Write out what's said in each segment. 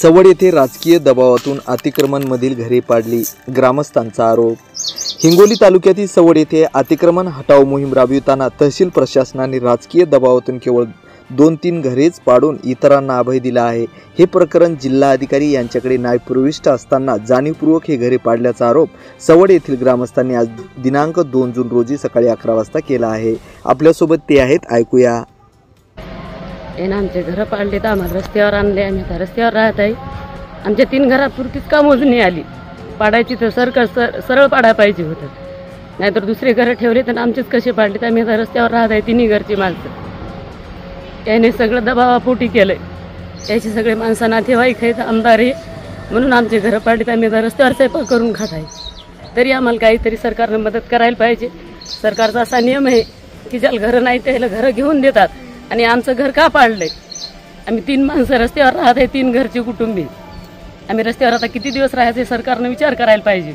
सवड येथे राजकीय दबावातून अतिक्रमणमधील घरे पाडली, ग्रामस्थांचा आरोप। हिंगोली तालुक्यातील सवड येथे अतिक्रमण हटाव मोहीम राबविताना तहसील प्रशासनाने राजकीय दबावातून केवळ 2-3 घरेच पाडून इतरांना अभय दिला आहे। हे प्रकरण जिल्हाधिकारी यांच्याकडे न्यायप्रविष्ट असताना जाणीवपूर्वक हे घरे पाडल्याचा आरोप सवड येथील ग्रामस्थांनी आज दिनांक 2 जून रोजी सकाळी 11 वाजता केला आहे। आपल्यासोबत ते आहेत, ऐकूया। आमचे घर पाडले तर आम्हाला रस्त्यावर आणले, आम्ही आता रस्त्यावर राहत आहे। आमच्या 3 घरापुरतीच का मोजणी आली, पाडायची तर सरळ पाडायला पाहिजे होतं, नाहीतर दुसरे घर ठेवले तर आमचेच कसे पाडले तर आम्ही आता रस्त्यावर राहत आहे। 3 घरची माणसं त्याने सगळं दबावापोटी केलंय, त्याची सगळे माणसं नातेवाईक आहेत, आमदार आहे, म्हणून आमचे घर पाडले तर आम्ही आता रस्त्यावर स्वयंपाक करून खात आहे। तरी आम्हाला काहीतरी सरकारनं मदत करायला पाहिजे। सरकारचा असा नियम आहे की ज्याला घरं नाही त्याला घरं घेऊन देतात, आणि आमचं घर का पाडलंय? आम्ही 3 माणसं रस्त्यावर राहत आहे, 3 घरचे कुटुंबी, आम्ही रस्त्यावर आता किती दिवस राहायचे? सरकारनं विचार करायला पाहिजे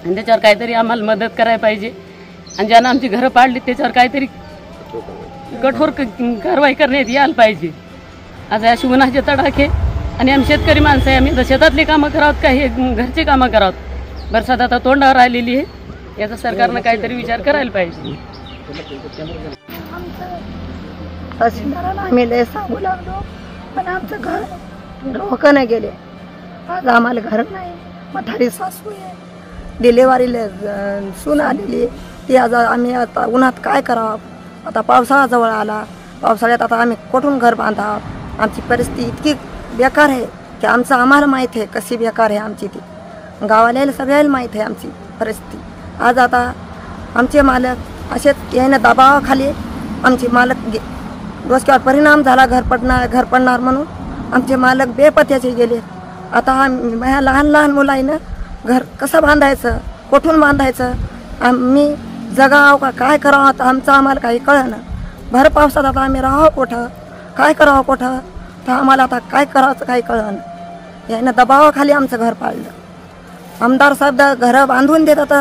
आणि त्याच्यावर काहीतरी आम्हाला मदत करायला पाहिजे। आणि ज्यानं आमची घरं पाडली त्याच्यावर काहीतरी कठोर कारवाई करण्यात यायला पाहिजे। आज अशी उन्हाचे तडाखे, आणि आम्ही शेतकरी माणसं आहे, आम्ही शेतातली कामं करावं का हे घरची कामं करावं? बरसात आता तोंडावर आलेली आहे, याचा सरकारनं काहीतरी विचार करायला पाहिजे। तहसीलदाराला आम्ही लय सांगू लागलो, पण आमचं घर डोकं गेले। आज आम्हाला घर नाही, म्हातारी सासू आहे, डिलेवारीला सून आलेली, ती आज आम्ही आता उन्हात काय करावं? आता पावसाळा जवळ आला, पावसाळ्यात आता आम्ही कुठून घर बांधावं? आमची परिस्थिती इतकी बेकार आहे की आम्हाला माहीत आहे कशी बेकार आहे आमची ती, गावाला सगळ्याला माहीत आहे आमची परिस्थिती। आज आता आमचे मालक असेच यानं दबावाखाली आमचे मालक डोसक्यावर परिणाम झाला, घर पडणार म्हणून आमचे मालक बेपत्याचे गेले। आता माझ्या लहान मुलांना घर कसं बांधायचं, कुठून बांधायचं, आम्ही जगाव का काय करावं? आता आम्हाला काही कळेना। भर पावसात आता आम्ही राहावं कुठं, काय करावं कुठं, तर आम्हाला आता काय करावं काही कळेना। यानं दबावाखाली आमचं घर पाडलं। आमदार साहेब घरं बांधून देतात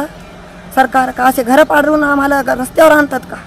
सरकार का? असे घरं पाडून आम्हाला रस्त्यावर आणतात का?